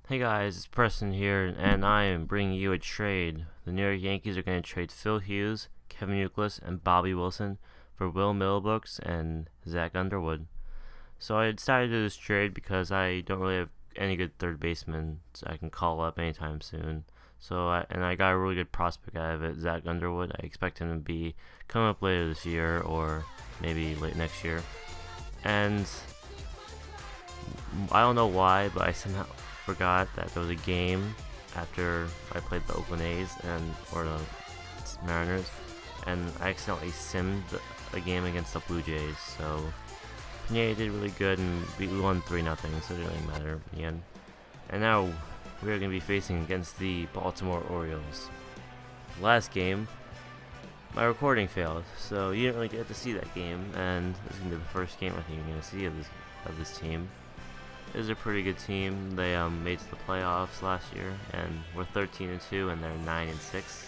Hey guys, it's Preston here, and I am bringing you a trade. The New York Yankees are going to trade Phil Hughes, Kevin Youkilis, and Bobby Wilson for Will Middlebrooks and Zach Underwood. So I decided to do this trade because I don't really have any good third baseman so I can call up anytime soon. I got a really good prospect out of it, Zach Underwood. I expect him to be coming up later this year or maybe late next year. And I don't know why, but I somehow forgot that there was a game after I played the Oakland A's or the Mariners, and I accidentally simmed a game against the Blue Jays. So yeah, did really good, and we won 3-0, so it didn't really matter in the end. And now we're going to be facing against the Baltimore Orioles. Last game, my recording failed, so you didn't really get to see that game, and this is going to be the first game I think you're going to see of this team. This is a pretty good team. They made it to the playoffs last year, and we're 13-2, and they're 9-6.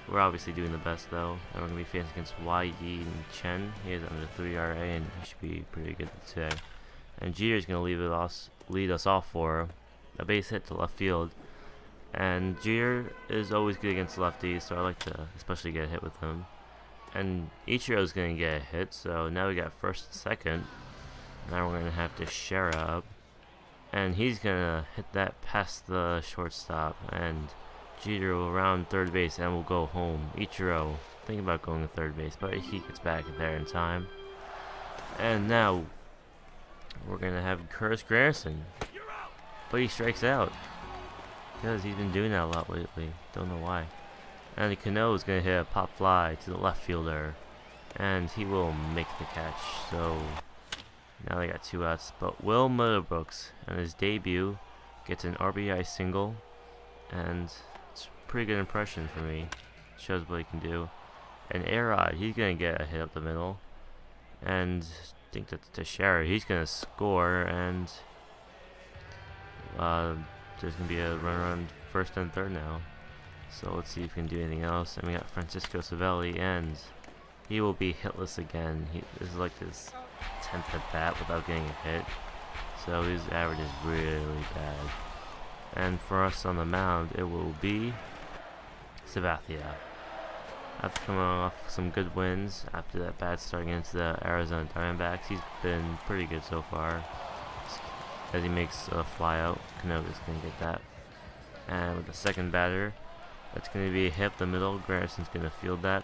We're obviously doing the best though. And we're gonna be facing against Y.E. and Chen. He has under 3 RA, and he should be pretty good today. And Jeter's gonna lead us off for a base hit to left field. And Jeter is always good against lefties, so I like to especially get a hit with him. And Ichiro's gonna get a hit, so now we got first and second. Now we're gonna have to Shara up. And he's gonna hit that past the shortstop, and Jeter will round third base and will go home. Ichiro thinking about going to third base, but he gets back there in time. And now we're gonna have Curtis Granderson, but he strikes out because he's been doing that a lot lately. Don't know why. And Cano is gonna hit a pop fly to the left fielder, and he will make the catch. So now they got 2 outs, but Will Middlebrooks on his debut gets an RBI single, and it's a pretty good impression for me. Shows what he can do. And A-Rod, he's going to get a hit up the middle, and I think that's Teixeira. He's going to score, and there's going to be a runner on first and third now. So let's see if we can do anything else. And we got Francisco Savelli, and he will be hitless again. This is like his 10th at bat without getting a hit, so his average is really bad. And for us on the mound, it will be Sabathia. After coming off some good wins after that bad start against the Arizona Diamondbacks, he's been pretty good so far. As he makes a fly out, Canoga's going to get that. And with the second batter, that's going to be a hit up the middle. Granderson's going to field that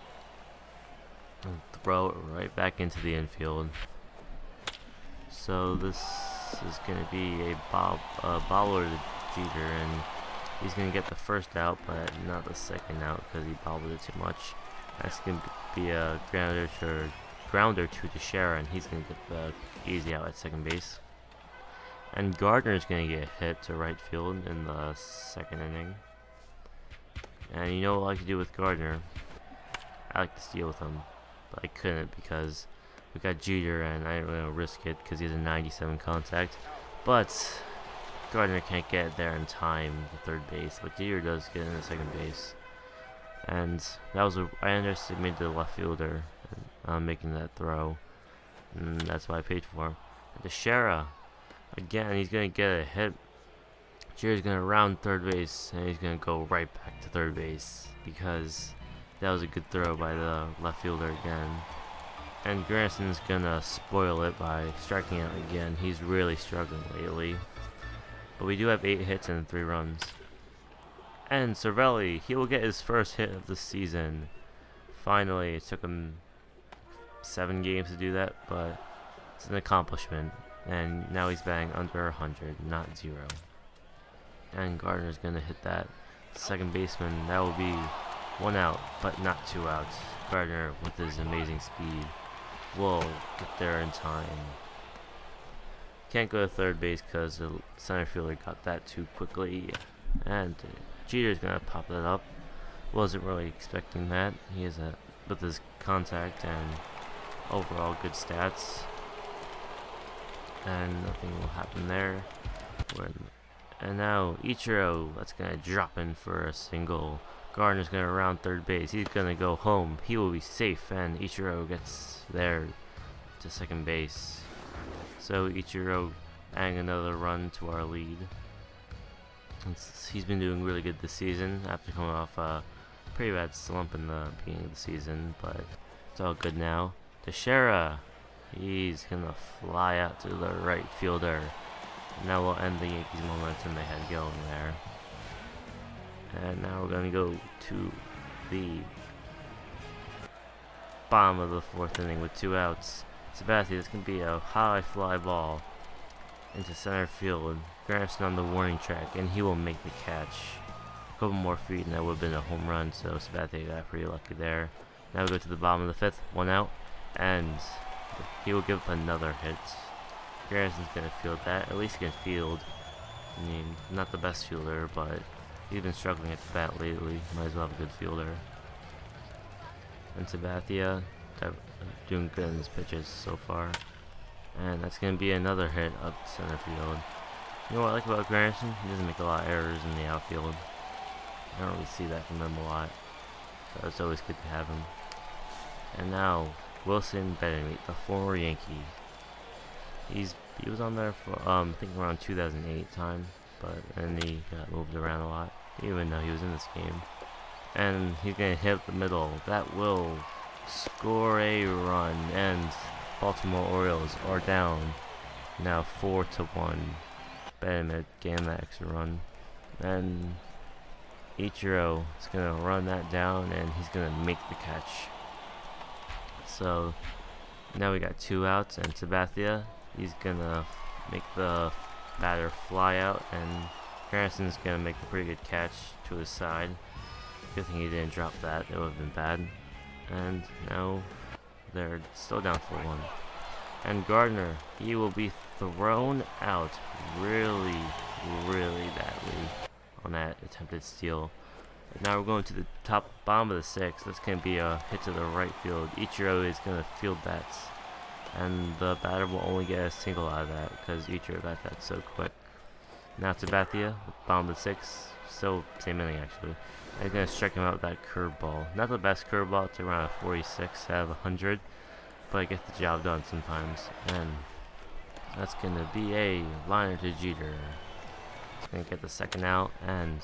and throw it right back into the infield. So this is going to be a bobber to Jeter, and he's going to get the first out, but not the second out because he bobbled it too much. That's going to be a grounder to Teixeira, and he's going to get the easy out at second base. And Gardner's going to get hit to right field in the second inning. And you know what I like to do with Gardner? I like to steal with him, but I couldn't because we got Jeter, and I didn't really risk it because he has a 97 contact. But Gardner can't get there in time to third base, but Jeter does get into second base. And that was I underestimated the left fielder making that throw, and that's what I paid for. And Teixeira, again, he's gonna get a hit. Jeter's gonna round third base, and he's gonna go right back to third base because that was a good throw by the left fielder again. And Granderson's gonna spoil it by striking out again. He's really struggling lately. But we do have 8 hits and 3 runs. And Cervelli, he will get his first hit of the season. Finally, it took him 7 games to do that, but it's an accomplishment. And now he's batting under 100, not 0. And Gardner's gonna hit that second baseman. That will be 1 out, but not 2 outs. Gardner, with his amazing speed, will get there in time. Can't go to third base because the center fielder got that too quickly. And Jeter's gonna pop that up. Wasn't really expecting that. He has with his contact and overall good stats. And nothing will happen there. And now Ichiro, that's gonna drop in for a single. Gardner's gonna round third base. He's gonna go home. He will be safe, and Ichiro gets there to second base. So Ichiro adding another run to our lead. He's been doing really good this season after coming off a pretty bad slump in the beginning of the season, but it's all good now. Teixeira, he's gonna fly out to the right fielder. And that will end the Yankees' momentum they had going there. And now we're gonna go to the bottom of the fourth inning with 2 outs. Sabathia, this can be a high fly ball into center field. Granderson on the warning track, and he will make the catch. A couple more feet, and that would have been a home run, so Sabathia got pretty lucky there. Now we go to the bottom of the 5th, 1 out, and he will give up another hit. Granderson's going to field that. At least he can field. I mean, not the best fielder, but he's been struggling at the bat lately. Might as well have a good fielder. And Sabathia, doing good in his pitches so far. And that's going to be another hit up center field. You know what I like about Granderson? He doesn't make a lot of errors in the outfield. I don't really see that from him a lot. So it's always good to have him. And now, Wilson Bettany, the former Yankee. He was on there for, I think around 2008 time. And he got moved around a lot. Even though he was in this game. And he's going to hit the middle. That will score a run. And Baltimore Orioles are down now 4-1. Bettman getting that extra run. And Ichiro is going to run that down, and he's going to make the catch. So now we got 2 outs, and Sabathia, he's going to make the batter fly out, and Granderson's going to make a pretty good catch to his side. Good thing he didn't drop that. It would have been bad. And now they're still down 4-1. And Gardner, he will be thrown out really badly on that attempted steal. And now we're going to the bottom of the 6th. That's going to be a hit to the right field. Ichiro is going to field that. And the batter will only get a single out of that because Ichiro got that so quick. Now Sabathia, bottom of the 6th. Still same inning actually. And he's going to strike him out with that curveball. Not the best curveball, it's around a 46 out of 100. But it gets the job done sometimes. And that's going to be a liner to Jeter. He's going to get the 2nd out. And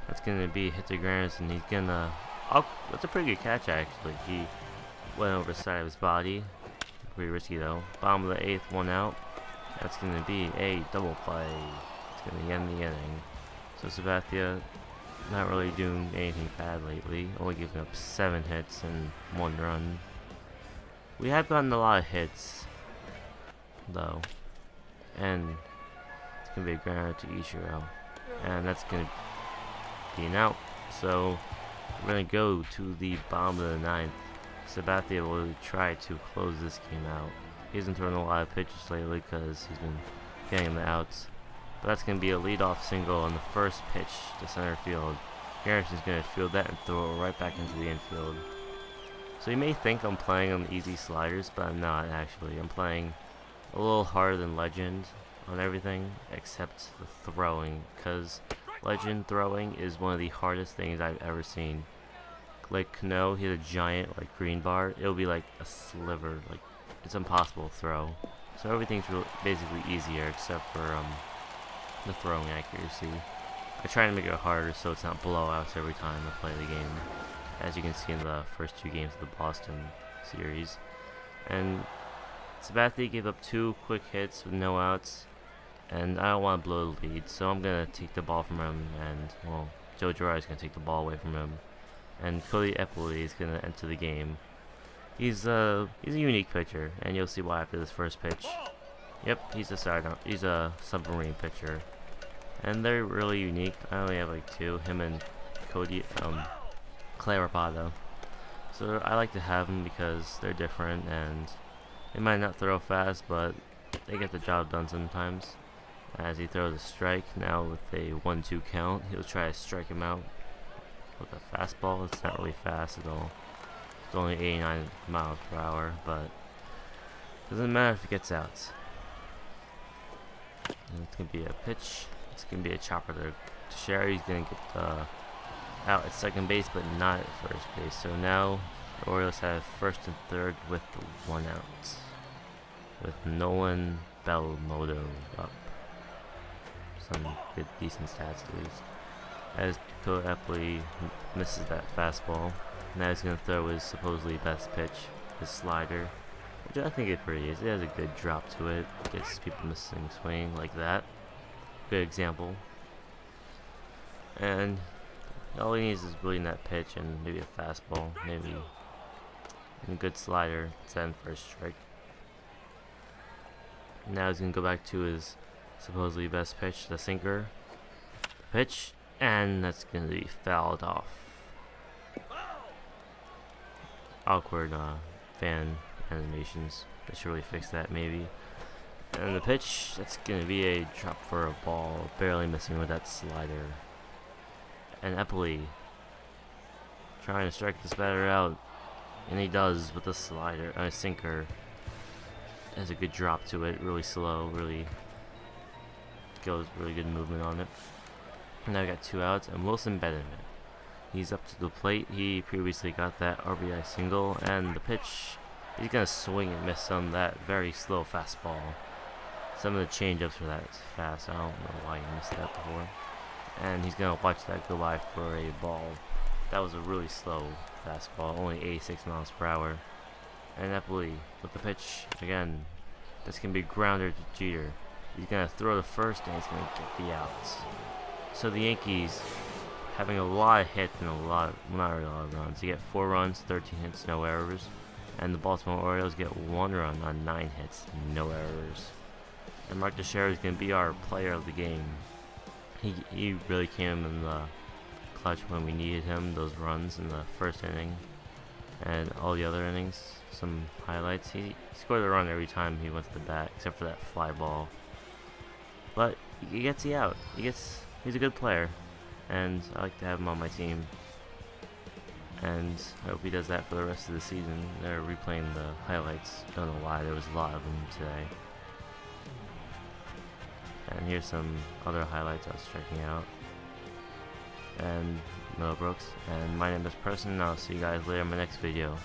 that's going to be hit to Granderson. He's going to... Oh, that's a pretty good catch actually. He went over the side of his body. Pretty risky though. Bottom of the 8th, 1 out. That's going to be a double play. It's going to end the inning. So Sabathia not really doing anything bad lately. Only giving up 7 hits and 1 run. We have gotten a lot of hits, though, and it's going to be a ground to Ichiro, and that's going to be an out. So we're going to go to the bottom of the 9th. Sabathia will try to close this game out. He hasn't thrown a lot of pitches lately because he's been getting the outs. But that's going to be a leadoff single on the first pitch to center field. Garrison's going to field that and throw it right back into the infield. So you may think I'm playing on the easy sliders, but I'm not actually. I'm playing a little harder than Legend on everything except the throwing, because Legend throwing is one of the hardest things I've ever seen. Like Cano, he has a giant like green bar. It'll be like a sliver, like it's impossible to throw. So everything's basically easier except for the throwing accuracy. I try to make it harder so it's not blowouts every time I play the game, as you can see in the first 2 games of the Boston series. And Sabathia gave up 2 quick hits with no outs, and I don't want to blow the lead, so I'm going to take the ball from him, and, well, Joe Girardi's going to take the ball away from him, and Cody Eppley is going to enter the game. He's a unique pitcher, and you'll see why after this first pitch. Yep, he's a submarine pitcher, and they're really unique. I only have like 2, him and Cody, Clay Rapado. So I like to have them because they're different, and they might not throw fast, but they get the job done sometimes. As he throws a strike, now with a 1-2 count, he'll try to strike him out with a fastball. It's not really fast at all. It's only 89 miles per hour, but doesn't matter if it gets out. And it's going to be a pitch. It's going to be a chopper to Sherry. He's going to get out at second base, but not at first base. So now the Orioles have first and third with the 1 out, with Nolan Belmodo up. some good, decent stats at least. As Dakota Epley misses that fastball, now he's going to throw his supposedly best pitch, his slider, which I think it pretty is. It has a good drop to it, gets people missing swing like that. Good example. And all he needs is really that pitch and maybe a fastball, maybe a good slider, send for a strike. Now he's going to go back to his supposedly best pitch, the sinker. The pitch, and that's going to be fouled off. Awkward fan animations. They should really fix that maybe. And the pitch, that's going to be a drop for a ball, barely missing with that slider. And Epley trying to strike this batter out, and he does with the slider, sinker. Has a good drop to it, really slow, really good movement on it. And now we got 2 outs, and Wilson Benjamin. He's up to the plate. He previously got that RBI single, and the pitch, he's gonna swing and miss on that very slow fastball. Some of the changeups were that fast. I don't know why he missed that before. And he's gonna watch that go by for a ball. That was a really slow fastball, only 86 miles per hour. And Epley with the pitch again. That's gonna be grounder to Jeter. He's gonna throw the first, and he's gonna get the outs. So the Yankees having a lot of hits and not really a lot of runs. You get 4 runs, 13 hits, no errors. And the Baltimore Orioles get 1 run on 9 hits, no errors. And Mark Teixeira is gonna be our player of the game. He really came in the clutch when we needed him. Those runs in the first inning and all the other innings. Some highlights. He scored a run every time he went to the bat, except for that fly ball. But he gets the out. He's a good player, and I like to have him on my team. And I hope he does that for the rest of the season. They're replaying the highlights. Don't know why, there was a lot of them today. And here's some other highlights I was checking out. And Middlebrooks. And my name is Person, and I'll see you guys later in my next video.